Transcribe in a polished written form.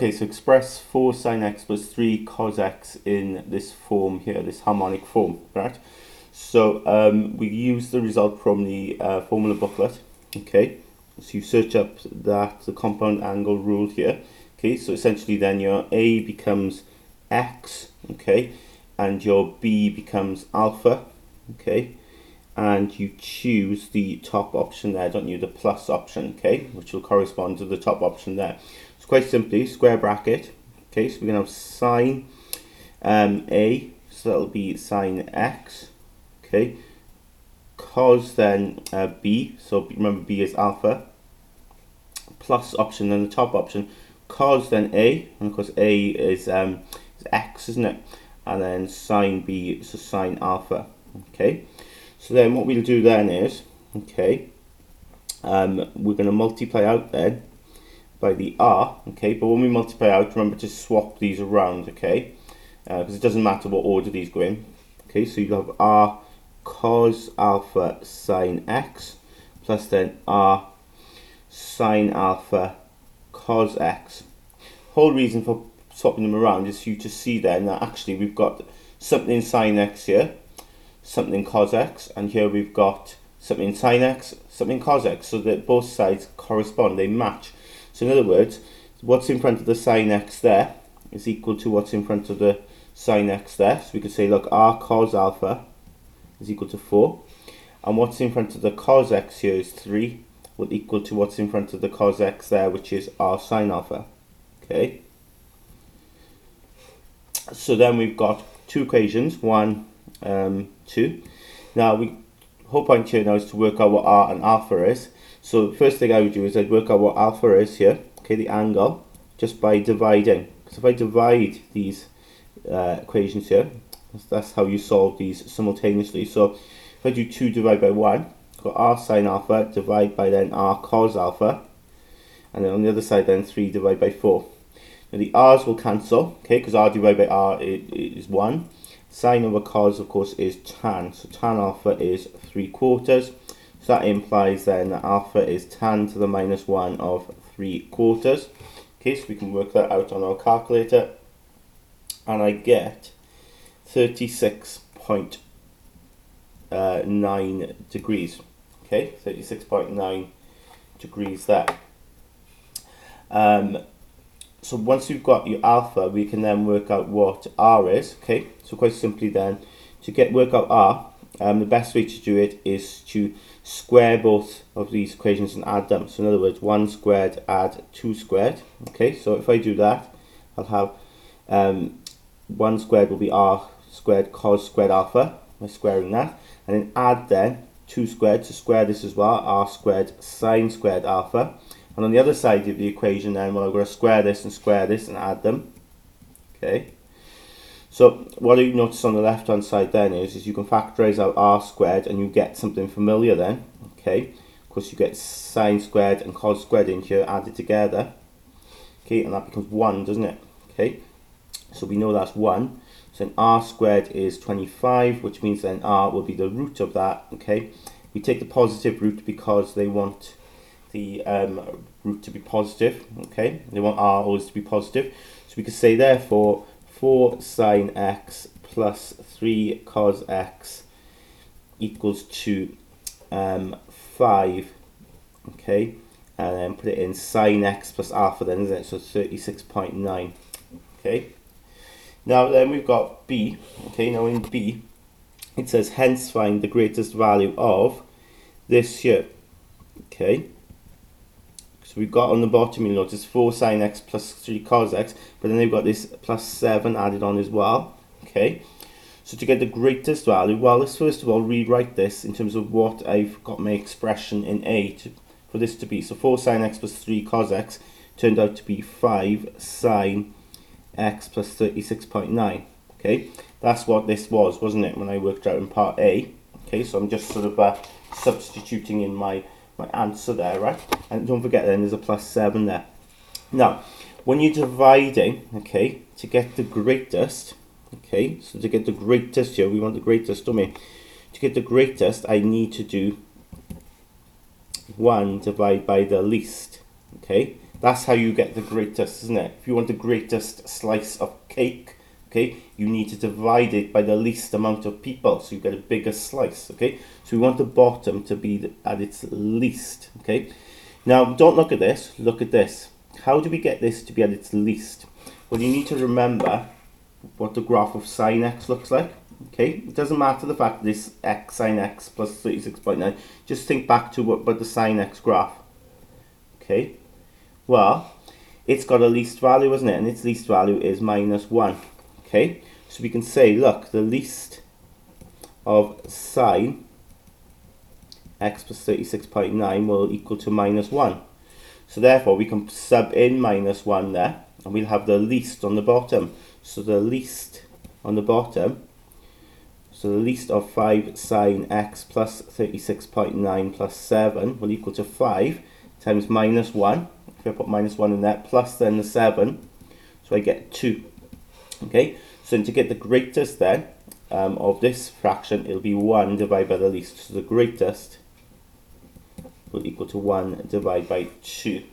Okay, so express 4 sine x plus 3 cos x in this form here, this harmonic form, right? So we use the result from the formula booklet, okay? So you search up the compound angle rule here, okay? So essentially then your A becomes x, okay? And your B becomes alpha, okay? And you choose the top option there, don't you? The plus option, okay? Which will correspond to the top option there. So quite simply, square bracket, okay? So we're going to have sine A, so that'll be sine x, okay? Cos then B, so remember B is alpha, plus option, then the top option, cos then A, and of course A is x, isn't it? And then sine B, so sine alpha, okay? So then what we'll do then is, okay, we're going to multiply out then by the r, okay, but when we multiply out, remember to swap these around, okay, because it doesn't matter what order these go in, okay, so you have r cos alpha sine x plus then r sine alpha cos x. Whole reason for swapping them around is for you to see then that actually we've got something sine x here, something cos x, and here we've got something sine x, something cos x, so that both sides correspond, they match. So in other words, what's in front of the sine x there is equal to what's in front of the sine x there. So we could say, look, r cos alpha is equal to 4, and what's in front of the cos x here is 3, will equal to what's in front of the cos x there, which is r sine alpha, okay? So then we've got two equations, 1, 2. Now the whole point here now is to work out what r and alpha is. So the first thing I would do is I'd work out what alpha is here, okay, the angle, just by dividing. Because if I divide these equations here, that's how you solve these simultaneously. So if I do 2 divided by 1, I've got r sine alpha, divide by then r cos alpha, and then on the other side then 3 divided by 4. Now the r's will cancel, okay, because r divided by r is 1. Sine over cos, of course, is tan. So tan alpha is 3/4. So that implies then that alpha is tan to the minus 1 of 3/4. Okay, so we can work that out on our calculator. And I get 36.9 degrees. Okay, 36.9 degrees there. So once you've got your alpha, we can then work out what r is, okay? So quite simply then, to work out r, the best way to do it is to square both of these equations and add them. So in other words, 1 squared add 2 squared, okay? So if I do that, I'll have 1 squared will be r squared cos squared alpha, by squaring that, and then add then 2 squared, to square this as well, r squared sine squared alpha. And on the other side of the equation then, well, I'm going to square this and add them. Okay. So what you notice on the left hand side then is you can factorize out r squared and you get something familiar then. Okay. Of course you get sine squared and cos squared in here added together. Okay, and that becomes 1, doesn't it? Okay. So we know that's 1. So then r squared is 25, which means then r will be the root of that. Okay. We take the positive root because they want the root to be positive, okay? They want r always to be positive. So we could say therefore 4 sine x plus 3 cos x equals to 5, okay? And then put it in sine x plus alpha then, isn't it? So 36.9, okay? Now then we've got b, okay? Now in b, it says hence find the greatest value of this here, okay? So we've got on the bottom, you notice 4 sine x plus 3 cos x, but then they've got this plus 7 added on as well. Okay, so to get the greatest value, well, let's first of all rewrite this in terms of what I've got my expression in A for this to be. So 4 sine x plus 3 cos x turned out to be 5 sine x plus 36.9. Okay, that's what this was, wasn't it, when I worked out in part A. Okay, so I'm just sort of substituting in my answer there, right? And don't forget then there's a plus 7 there. Now, when you're dividing, okay, to get the greatest, okay, so to get the greatest here, we want the greatest, don't we? To get the greatest, I need to do 1 divided by the least, okay? That's how you get the greatest, isn't it? If you want the greatest slice of cake, okay, you need to divide it by the least amount of people, so you get a bigger slice, okay? So we want the bottom to be at its least, okay? Now, don't look at this, look at this. How do we get this to be at its least? Well, you need to remember what the graph of sine x looks like, okay? It doesn't matter the fact that this x sine x plus 36.9. Just think back to what the sine x graph, okay? Well, it's got a least value, isn't it? And its least value is -1. Okay, so we can say, look, the least of sine x plus 36.9 will equal to -1. So therefore, we can sub in -1 there, and we'll have the least on the bottom. So the least on the bottom, so the least of 5 sine x plus 36.9 plus 7 will equal to 5 times -1. If I put -1 in there, plus then the 7, so I get 2. Okay, so to get the greatest then of this fraction, it'll be 1 divided by the least. So the greatest will equal to 1 divided by 2.